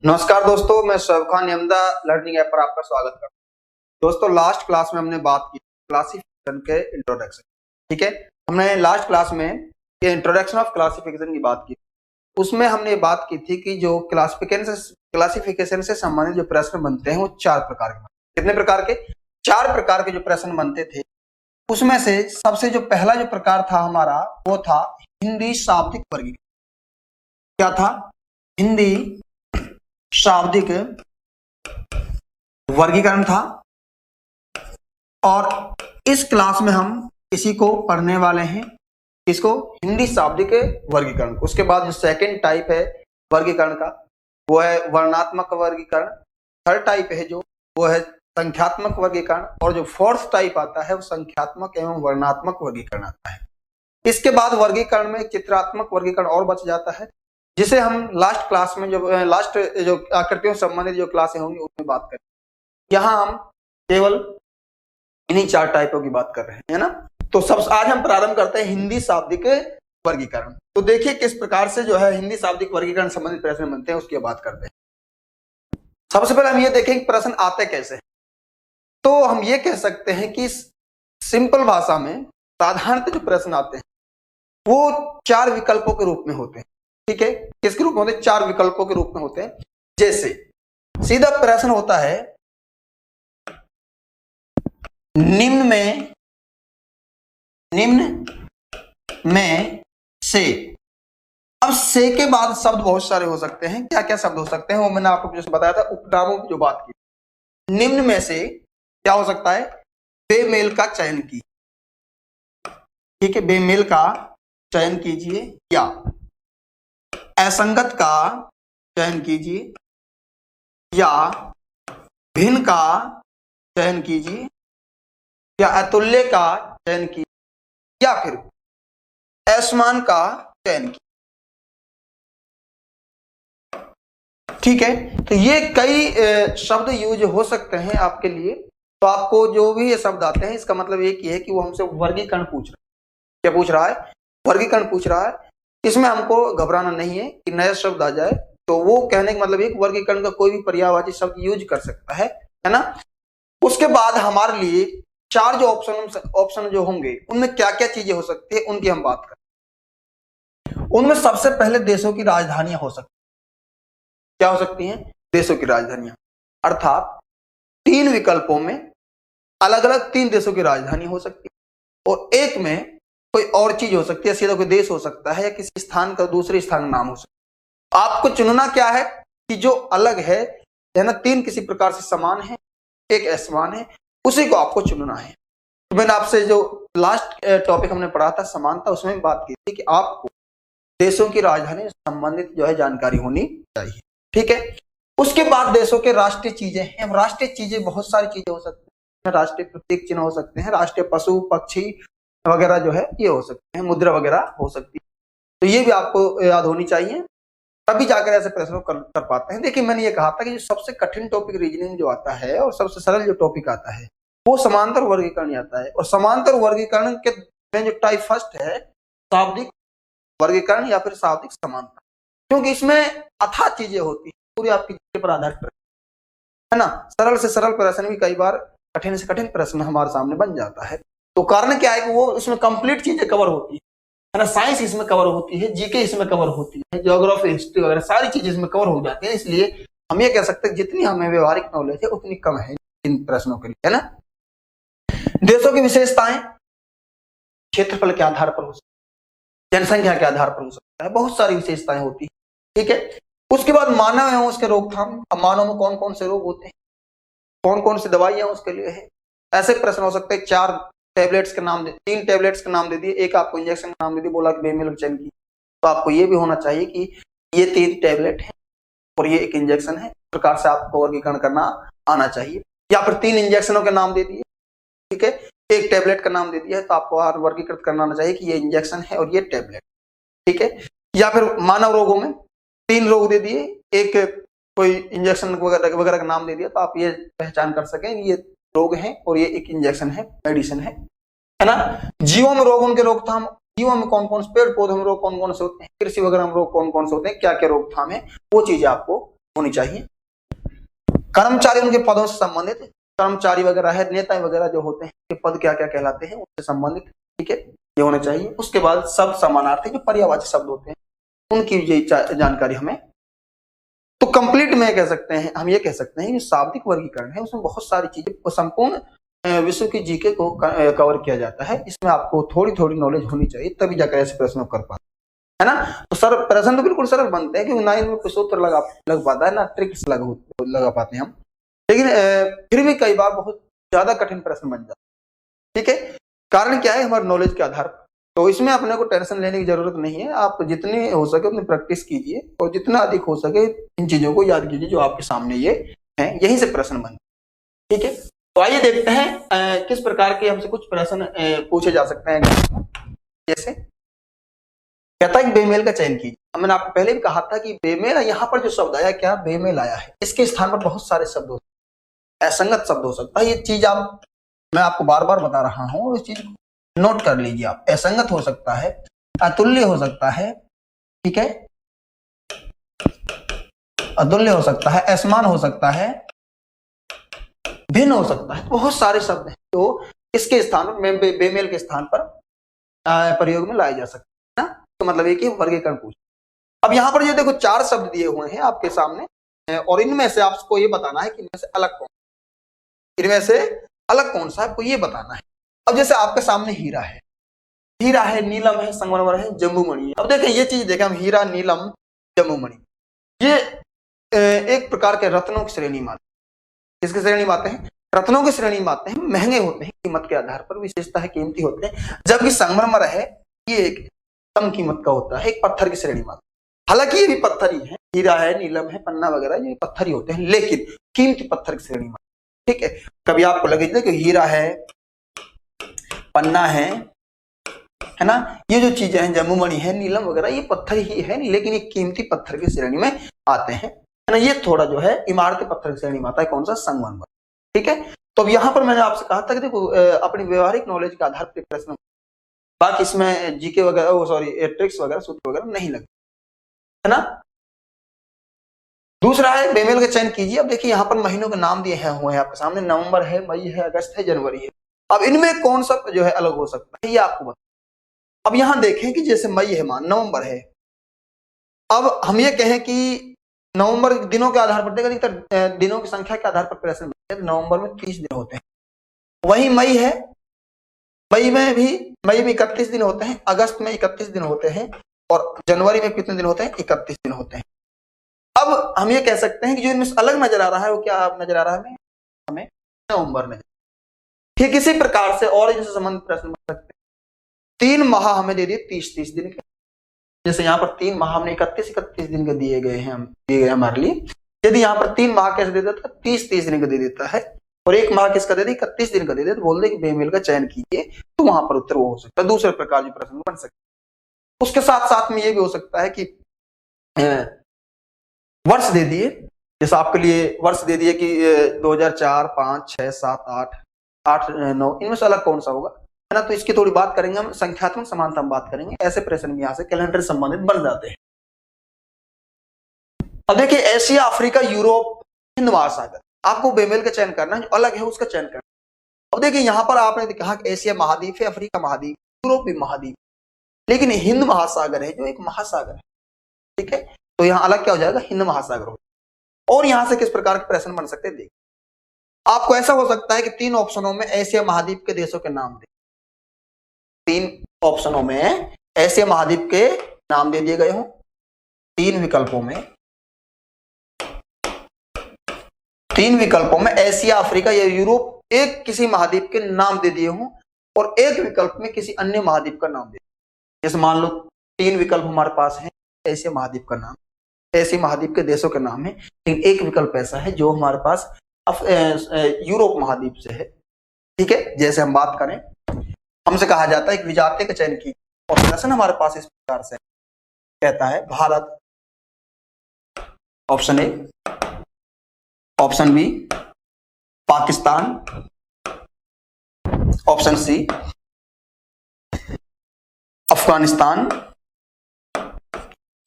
नमस्कार दोस्तों, मैं शोएब खान यमदा लर्निंग ऐप पर आपका स्वागत करता हूं। दोस्तों, लास्ट क्लास में हमने बात की क्लासिफिकेशन के इंट्रोडक्शन। ठीक है, हमने लास्ट क्लास में इंट्रोडक्शन ऑफ क्लासिफिकेशन की बात की। उसमें हमने बात की थी कि जो क्लासिफिकेशन से संबंधित जो प्रश्न बनते हैं वो 4 प्रकार के। कितने प्रकार के? 4 प्रकार के जो प्रश्न बनते थे। उसमें से सबसे जो पहला जो प्रकार था हमारा, वो था हिंदी शाब्दिक वर्गीकरण। क्या था? हिंदी शाब्दिक वर्गीकरण था। और इस क्लास में हम इसी को पढ़ने वाले हैं, इसको हिंदी शाब्दिक वर्गीकरण। उसके बाद जो सेकंड टाइप है वर्गीकरण का, वो है वर्णात्मक वर्गीकरण। थर्ड टाइप है जो, वो है संख्यात्मक वर्गीकरण। और जो फोर्थ टाइप आता है वो संख्यात्मक एवं वर्णात्मक वर्गीकरण आता है। इसके बाद वर्गीकरण में चित्रात्मक वर्गीकरण और बच जाता है, जिसे हम लास्ट क्लास में जो आकृतियों से संबंधित जो क्लासें होंगी उसमें बात करेंगे। यहाँ हम केवल इन्हीं 4 टाइपों की बात कर रहे हैं, है ना। तो आज हम प्रारंभ करते हैं हिंदी शाब्दिक वर्गीकरण। तो देखिए किस प्रकार से जो है हिंदी शाब्दिक वर्गीकरण संबंधित प्रश्न बनते हैं, उसकी बात करते हैं। सबसे पहले हम ये देखें कि प्रश्न आते कैसे। तो हम ये कह सकते हैं कि सिंपल भाषा में साधारणतः जो प्रश्न आते हैं वो 4 विकल्पों के रूप में होते हैं। ठीक है, किसके रूप में होते हैं? 4 विकल्पों के रूप में होते हैं। जैसे सीधा प्रश्न होता है निम्न में से। अब से के बाद शब्द बहुत सारे हो सकते हैं। क्या क्या शब्द हो सकते हैं वो मैंने आपको जैसे बताया था, उपनामों की जो बात की। निम्न में से क्या हो सकता है? बेमेल का चयन की। ठीक है, बेमेल का चयन कीजिए, या असंगत का चयन कीजिए, या भिन्न का चयन कीजिए, या अतुल्य का चयन कीजिए, या फिर असमान का चयन कीजिए। ठीक है, तो ये कई शब्द यूज हो सकते हैं आपके लिए। तो आपको जो भी ये शब्द आते हैं इसका मतलब एक ही है कि वो हमसे वर्गीकरण पूछ रहा है। क्या पूछ रहा है? वर्गीकरण पूछ रहा है। इसमें हमको घबराना नहीं है कि नया शब्द आ जाए तो वो कहने का मतलब एक वर्गीकरण का कोई भी पर्यायवाची शब्द यूज कर सकता है ना। उसके बाद हमारे लिए 4 जो ऑप्शन जो होंगे उनमें क्या क्या चीजें हो सकती है उनकी हम बात करें। उनमें सबसे पहले देशों की राजधानियां हो सकती हैं। क्या हो सकती हैं? देशों की राजधानियां। अर्थात 3 विकल्पों में अलग अलग 3 देशों की राजधानी हो सकती है, और एक में कोई और चीज हो सकती है। सीधा कोई देश हो सकता है या किसी स्थान का दूसरे स्थान का नाम हो सकता है। आपको चुनना क्या है कि जो अलग है ना, 3 किसी प्रकार से समान है, एक असमान है, उसी को आपको चुनना है। तो मैंने आपसे जो लास्ट टॉपिक हमने पढ़ा था समानता, उसमें भी बात की थी कि आपको देशों की राजधानी से संबंधित जो है जानकारी होनी चाहिए। ठीक है, उसके बाद देशों के राष्ट्रीय चीजें हैं। राष्ट्रीय चीजें बहुत सारी चीजें हो सकती हैं। राष्ट्रीय प्रतीक चिन्ह हो सकते हैं, राष्ट्रीय पशु पक्षी वगैरह जो है ये हो सकते हैं, मुद्रा वगैरह हो सकती है। तो ये भी आपको याद होनी चाहिए, तभी जाकर ऐसे प्रश्न कर पाते हैं। देखिए, मैंने ये कहा था कि जो सबसे कठिन टॉपिक रीजनिंग जो आता है और सबसे सरल जो टॉपिक आता है वो समांतर वर्गीकरण आता है। और समांतर वर्गीकरण के में जो टाइप फर्स्ट है शाब्दिक वर्गीकरण या फिर शाब्दिक समानता, क्योंकि इसमें अथाह चीजें होती है, पूरी आपकी पर आधारित है ना। सरल से सरल प्रश्न भी कई बार कठिन से कठिन प्रश्न हमारे सामने बन जाता है। तो कारण क्या है कि वो उसमें कंप्लीट चीजें कवर होती है ना। साइंस इसमें कवर होती है, जीके इसमें कवर होती है, ज्योग्राफी हिस्ट्री वगैरह सारी चीजें इसमें कवर हो जाती है। इसलिए हम ये कह सकते हैं जितनी हमें व्यवहारिक नॉलेज है उतनी कम है इन प्रश्नों के लिए, है ना। देशों की विशेषताएं क्षेत्रफल के आधार पर हो सकती है, जनसंख्या के आधार पर हो सकता है, बहुत सारी विशेषताएं होती है। ठीक है, उसके बाद मानव एवं उसके रोकथाम। अब मानव में कौन कौन से रोग होते हैं, कौन कौन सी दवाइयां उसके लिए है, ऐसे प्रश्न हो सकते हैं। 3 टैबलेट्स के नाम दे दिए, एक आपको इंजेक्शन का नाम दे दिया, बोला कि बेमेल चयन की। तो आपको ये भी होना चाहिए कि ये 3 टैबलेट है और ये एक इंजेक्शन है। इस प्रकार से आपको वर्गीकरण करना आना चाहिए। या फिर 3 इंजेक्शनों के नाम दे दिए, ठीक है, एक टैबलेट का नाम दे दिया है, तो आपको वर्गीकृत करना आना चाहिए कि ये इंजेक्शन है और ये टैबलेट। ठीक है, या फिर मानव रोगों में 3 रोग दे दिए, एक कोई इंजेक्शन वगैरह का नाम दे दिया, तो आप ये पहचान कर सकें ये रोग है और ये एक इंजेक्शन है, मेडिसिन है ना। जीवों में रोग, उनके रोकथाम। जीवों में कौन कौन से, पेड़ पौधों में रोग कौन कौन से होते हैं, कृषि वगैरह में रोग कौन कौन से होते हैं, क्या क्या रोकथाम है, वो चीजें आपको होनी चाहिए। कर्मचारी उनके पदों से संबंधित, कर्मचारी वगैरह है, नेता वगैरह जो होते हैं ये पद क्या क्या कहलाते हैं उनसे संबंधित, ठीक है, ये होना चाहिए। उसके बाद शब्द समानार्थी जो पर्यायवाची शब्द होते हैं उनकी ये जानकारी हमें। तो कंप्लीट में कह सकते हैं, हम ये कह सकते हैं कि शाब्दिक वर्गीकरण है, उसमें बहुत सारी चीजें संपूर्ण विश्व की जीके को कवर किया जाता है। इसमें आपको थोड़ी थोड़ी नॉलेज होनी चाहिए, तभी जाकर ऐसे प्रश्न कर पाते है ना। तो सर प्रश्न तो बिल्कुल सरल बनते हैं क्योंकि ना इनमें कोई सूत्र लग पाता है ना ट्रिक्स लगा पाते हैं हम, लेकिन फिर भी कई बार बहुत ज्यादा कठिन प्रश्न बन जाता है, ठीक है। कारण क्या है, हमारे नॉलेज के आधार पर। तो इसमें अपने को टेंशन लेने की जरूरत नहीं है, आप जितनी हो सके उतनी प्रैक्टिस कीजिए और जितना अधिक हो सके इन चीजों को याद कीजिए जो आपके सामने ये है, यहीं से प्रश्न बन, ठीक है। तो आइए देखते हैं किस प्रकार के हमसे कुछ प्रश्न पूछे जा सकते हैं। जैसे कहता है बेमेल का चयन कीजिए। मैंने आपको पहले भी कहा था कि बेमेल, यहाँ पर जो शब्द आया क्या, बेमेल आया है, इसके स्थान पर बहुत सारे शब्द हो सकते हैं, असंगत शब्द हो सकता है। ये चीज मैं आपको बार बार बता रहा हूं, इस चीज नोट कर लीजिए आप। असंगत हो सकता है, अतुल्य हो सकता है, ठीक है, अतुल्य हो सकता है, असमान हो सकता है, भिन्न हो सकता है, बहुत सारे शब्द हैं तो इसके स्थान पर बेमेल के स्थान पर प्रयोग में लाए जा सकते हैं ना। तो मतलब ये कि वर्गीकरण पूछ। अब यहाँ पर ये देखो 4 शब्द दिए हुए हैं आपके सामने और इनमें से आपको ये बताना है कि इनमें से अलग कौन, इनमें से अलग कौन सा है आपको ये बताना है। अब जैसे आपके सामने हीरा है, हीरा है, नीलम है, संगमरमर है, जम्बूमणि है। अब देखें ये चीज देखें हम, हीरा, नीलम, जम्बूमणि, ये एक प्रकार के रत्नों की श्रेणी में आते हैं। किसकी श्रेणी में आते हैं, रत्नों की श्रेणी में आते हैं, महंगे होते हैं कीमत के आधार पर, विशेषता है कीमती होते हैं। जबकि संगमरमर है ये एक कम कीमत का होता है, एक पत्थर की श्रेणी में। हालांकि ये भी पत्थर ही है, हीरा है, नीलम है, पन्ना वगैरह ये पत्थर ही होते हैं, लेकिन कीमती पत्थर की श्रेणी में, ठीक है। कभी आपको लगे कि हीरा है, पन्ना है ना, ये जो चीजें हैं, जम्बूमणि है, नीलम वगैरह, ये पत्थर ही है लेकिन ये कीमती पत्थर की श्रेणी में आते हैं, है ना। ये थोड़ा जो है इमारती पत्थर की श्रेणी में आता है, कौन सा, संगमरमर, ठीक है। तो अब यहाँ पर मैंने आपसे कहा था कि देखो अपनी व्यवहारिक नॉलेज के आधार पर प्रश्न, बाकी इसमें जीके वगैरह, सॉरी ट्रिक्स वगैरह, सूत्र वगैरह नहीं लगते, है ना। दूसरा है बेमेल का चयन कीजिए। अब देखिए यहाँ पर महीनों के नाम दिए हुए हैं आपके सामने, नवंबर है, मई है, अगस्त है, जनवरी है। अब इनमें कौन सा जो है अलग हो सकता है ये आपको बता। अब यहां देखें कि जैसे मई है, मान नवंबर है, अब हम ये कहें कि नवंबर दिनों के आधार पर देखा, अधिकतर दिनों की संख्या के आधार पर प्रश्न बनते हैं। नवंबर में 30 दिन होते हैं, वही मई है, मई में 31 दिन होते हैं, अगस्त में 31 दिन होते हैं और जनवरी में कितने दिन होते हैं, 31 दिन होते हैं। अब हम ये कह सकते हैं कि जो इनमें अलग नजर आ रहा है वो क्या नजर आ रहा है हमें, नवंबर नजर। ठीक इसी प्रकार से और इनसे संबंधित प्रश्न बन सकते हैं। 3 माह हमें दे दिए 30-30 दिन के, जैसे यहाँ पर 3 माह हमने 31-31 दिन के दिए गए हमारे लिए। यदि यहाँ पर 3 माह कैसे दे देता है, 30-30 दिन का दे देता है, और 1 माह किसका दे दे, 31 दिन का दे दे, तो बोल दे कि बेमेल का चयन कीजिए, तो वहां पर उत्तर वो हो सकता है। दूसरे प्रकार के प्रश्न बन सकते हैं। उसके साथ साथ में ये भी हो सकता है कि वर्ष दे दिए, जैसे आपके लिए वर्ष दे दिए कि 2004, 5, 6, 7, 8, 9, इनमें से अलग कौन सा होगा, है ना। तो इसकी थोड़ी बात करेंगे हम, संख्यात्मक समानता में बात करेंगे। ऐसे प्रश्न भी यहाँ से कैलेंडर संबंधित बन जाते हैं। अब देखिए एशिया, अफ्रीका, यूरोप, हिंद महासागर, आपको बेमेल का चयन करना है, जो अलग है उसका चयन करना। अब देखिए यहाँ पर आपने कहा कि एशिया महाद्वीप है, अफ्रीका महाद्वीप, यूरोप भी महाद्वीप, लेकिन हिंद महासागर है जो एक महासागर है, ठीक है। तो यहाँ अलग क्या हो जाएगा, हिंद महासागर हो। और यहां से किस प्रकार के प्रश्न बन सकते हैं देखिए, आपको ऐसा हो सकता है कि 3 ऑप्शनों में एशिया महाद्वीप के देशों के नाम दे, 3 ऑप्शनों में एशिया महाद्वीप के नाम दे दिए गए हों, 3 विकल्पों में एशिया, अफ्रीका या यूरोप एक किसी महाद्वीप के नाम दे दिए हों, और एक विकल्प में किसी अन्य महाद्वीप का नाम दे। जैसे मान लो 3 विकल्प हमारे पास है, एशिया महाद्वीप का नाम, एशिया महाद्वीप के देशों के नाम है, लेकिन एक विकल्प ऐसा है जो हमारे पास यूरोप महाद्वीप से है, ठीक है। जैसे हम बात करें, हमसे कहा जाता है एक विजातीय का चयन की, और प्रश्न हमारे पास इस प्रकार से कहता है Bharat, option A, option B Pakistan, option C Afghanistan,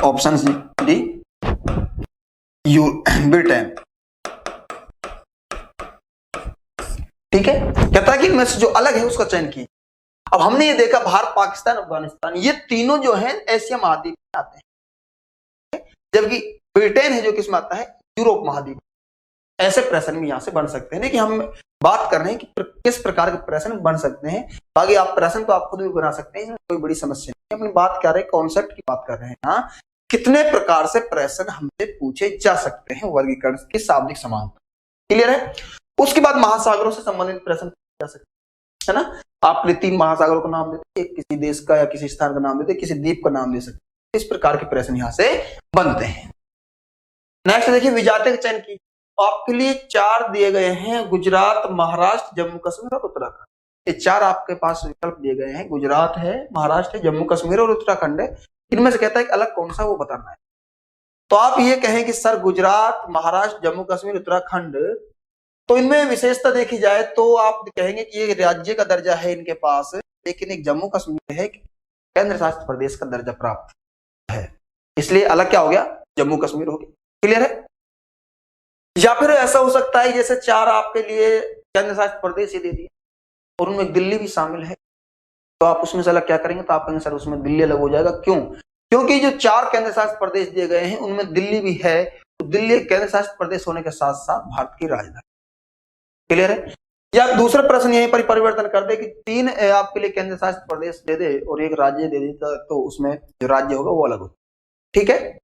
option D Britain. ठीक है, कहता है कि इनमें से जो अलग है उसका चयन कीजिए। अब हमने ये देखा भारत, पाकिस्तान, अफगानिस्तान, ये तीनों जो हैं एशिया महाद्वीप में आते हैं, जबकि ब्रिटेन है जो किसमें आता है, यूरोप महाद्वीप। ऐसे प्रश्न भी यहां से बन सकते हैं। देखिए हम बात कर रहे हैं कि किस प्रकार के प्रश्न बन सकते हैं, बाकी आप प्रश्न तो आप खुद भी बना सकते हैं, इसमें कोई बड़ी समस्या नहीं। अपनी बात कर रहे हैं, कॉन्सेप्ट की बात कर रहे हैं। हाँ, कितने प्रकार से प्रश्न हमसे पूछे जा सकते हैं वर्गीकरण की शाब्दिक समानता। क्लियर है। उसके बाद महासागरों से संबंधित प्रश्न पूछे जा सकते हैं, है ना। आप 3 महासागरों का नाम देते, एक किसी देश का या किसी स्थान का नाम देते, किसी द्वीप का नाम दे सकते। इस प्रकार के प्रश्न यहां से बनते हैं। नेक्स्ट देखिए, विजातीय चयन की। आपके लिए 4 दिए गए हैं, गुजरात, महाराष्ट्र, जम्मू कश्मीर और उत्तराखंड। ये 4 आपके पास विकल्प दिए गए हैं, गुजरात है, महाराष्ट्र है, जम्मू कश्मीर और उत्तराखंड है। इनमें से कहता है कि अलग कौन सा वो बताना है। तो आप ये कहें कि सर गुजरात, महाराष्ट्र, जम्मू कश्मीर, उत्तराखंड, तो इनमें विशेषता देखी जाए तो आप कहेंगे कि ये राज्य का दर्जा है इनके पास, लेकिन एक जम्मू कश्मीर है केंद्र शासित प्रदेश का दर्जा प्राप्त है, इसलिए अलग क्या हो गया, जम्मू कश्मीर हो गया। क्लियर है। या फिर ऐसा हो सकता है जैसे 4 आपके लिए केंद्र शासित प्रदेश ही दे दिए और उनमें दिल्ली भी शामिल है, तो आप उसमें से अलग क्या करेंगे, तो आप कहेंगे सर उसमें दिल्ली अलग हो जाएगा। क्यों? क्योंकि जो 4 केंद्र शासित प्रदेश दिए गए हैं उनमें दिल्ली भी है, तो दिल्ली केंद्र शासित प्रदेश होने के साथ साथ भारत की राजधानी। क्लियर है। या दूसरा प्रश्न यहीं पर परिवर्तन कर दे कि 3 आपके लिए केंद्र शासित प्रदेश दे दे और एक राज्य दे दे, तो उसमें जो राज्य होगा वो अलग होगा। ठीक है,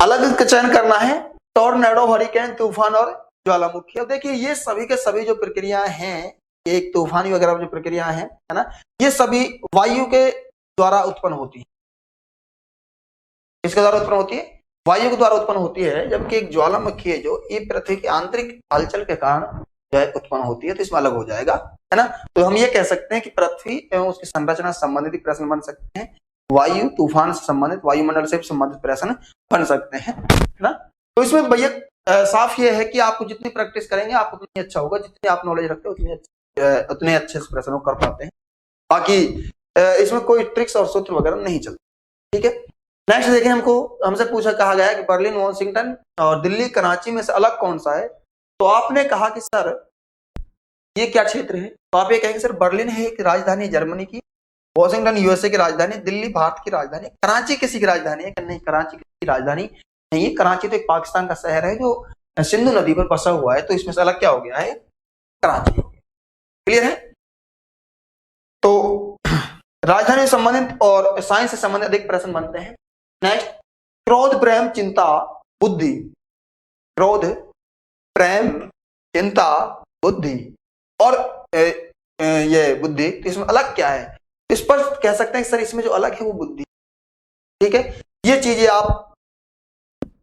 अलग का चयन करना है, टॉर्नेडो, हरिकेन, तूफान और ज्वालामुखी। अब देखिए ये सभी के सभी जो प्रक्रियाएं हैं, एक तूफानी वगैरह जो प्रक्रियाएं हैं, है ना, ये सभी वायु के द्वारा उत्पन्न होती है। किसके द्वारा उत्पन्न होती है? वायु के द्वारा उत्पन्न होती है। जबकि एक ज्वालामुखी है जो ये पृथ्वी की आंतरिक हलचल के कारण जो है उत्पन्न होती है, तो इसमें अलग हो जाएगा, है ना। तो हम ये कह सकते हैं कि पृथ्वी एवं उसकी संरचना से संबंधित प्रश्न बन सकते हैं, वायु, तूफान से संबंधित, वायुमंडल से संबंधित प्रश्न बन सकते हैं, है ना। तो इसमें भैया साफ ये है कि आपको जितनी प्रैक्टिस करेंगे आपको उतनी अच्छा होगा, जितनी आप नॉलेज रखते हो उतने अच्छे से प्रश्नों कर पाते हैं। बाकी इसमें कोई ट्रिक्स और सूत्र वगैरह नहीं चलते। ठीक है। नेक्स्ट देखिए, हमसे कहा गया है कि बर्लिन, वॉशिंगटन और दिल्ली, कराची में से अलग कौन सा है। तो आपने कहा कि सर ये क्या क्षेत्र है, तो आप ये कहेंगे सर बर्लिन है एक राजधानी जर्मनी की, वॉशिंगटन यूएसए की राजधानी, दिल्ली भारत की राजधानी, कराची किसी की राजधानी है कि नहीं, कराची किसी की राजधानी नहीं है। कराची तो एक पाकिस्तान का शहर है जो सिंधु नदी पर बसा हुआ है, तो इसमें से अलग क्या हो गया है, कराची हो गया। क्लियर है। तो राजधानी से संबंधित और साइंस से संबंधित अधिक प्रश्न बनते हैं। नेक्स्ट, क्रोध, प्रेम, चिंता, बुद्धि, क्रोध, प्रेम, चिंता, बुद्धि और ये बुद्धि, तो इसमें अलग क्या है। स्पष्ट कह सकते हैं सर इसमें जो अलग है वो बुद्धि। ठीक है, ये चीजें आप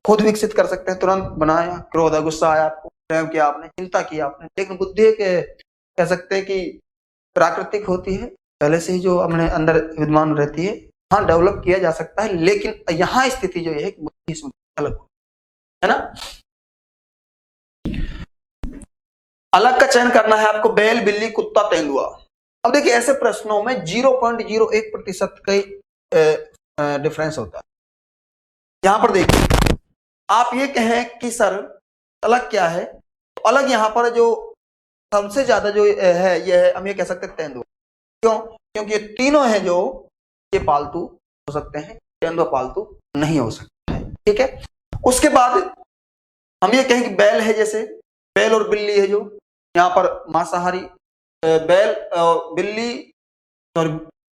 खुद विकसित कर सकते हैं। तुरंत बनाया, क्रोध, गुस्सा आया आपको, प्रेम किया आपने, चिंता की आपने, लेकिन बुद्धि के कह सकते हैं कि प्राकृतिक होती है, पहले से ही जो अपने अंदर विद्यमान रहती है। हाँ, डेवलप किया जा सकता है, लेकिन यहाँ स्थिति जो है बुद्धि इसमें अलग है ना। अलग का चयन करना है आपको, बैल, बिल्ली, कुत्ता, तेंदुआ। अब देखिए ऐसे प्रश्नों में 0.01% का डिफरेंस होता है। यहां पर देखिए आप ये कहें कि सर अलग क्या है, तो अलग यहां पर जो सबसे ज्यादा जो है ये है, हम ये कह सकते हैं तेंदुआ। क्यों? क्योंकि ये तीनों हैं जो ये पालतू हो सकते हैं, तेंदुआ पालतू नहीं हो सकता है। ठीक है। उसके बाद हम ये कहें कि बैल है, जैसे बैल और बिल्ली है जो यहाँ पर मांसाहारी, बैल बिल्ली और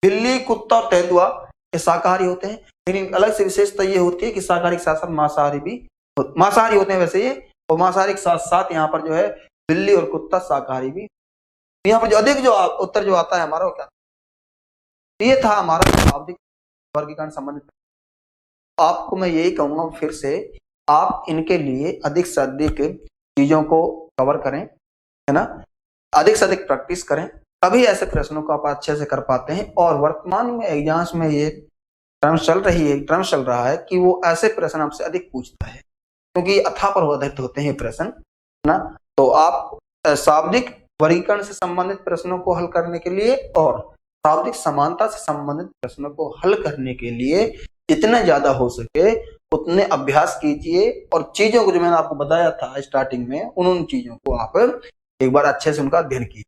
बिल्ली, कुत्ता और तेंदुआ ये शाकाहारी होते हैं। लेकिन अलग से विशेषता ये होती है कि शाकाहारी के साथ साथ मांसाहारी भी मांसाहारी होते हैं वैसे ये, और मांसाहारी के साथ साथ यहाँ पर जो है बिल्ली और कुत्ता शाकाहारी भी। यहाँ पर जो अधिक जो उत्तर जो आता है हमारा वो क्या, ये था हमारा शाब्दिक वर्गीकरण संबंधित। आपको मैं यही कहूंगा फिर से, आप इनके लिए अधिक से अधिक चीजों को कवर करें, है ना, अधिक से अधिक प्रैक्टिस करें, तभी ऐसे प्रश्नों को आप अच्छे से कर पाते हैं। और वर्तमान में एग्जाम्स में ये टर्म चल रहा है कि वो ऐसे प्रश्न आपसे अधिक पूछता है, क्योंकि अथापरोधित होते हैं प्रश्न, है ना। तो आप शाब्दिक वर्गीकरण से संबंधित प्रश्नों को हल करने के लिए और शाब्दिक समानता से संबंधित प्रश्नों को हल करने के लिए जितने ज्यादा हो सके उतने अभ्यास कीजिए और चीजों को जो मैंने आपको बताया था स्टार्टिंग में उन चीजों को आप एक बार अच्छे से उनका अध्ययन कीजिए।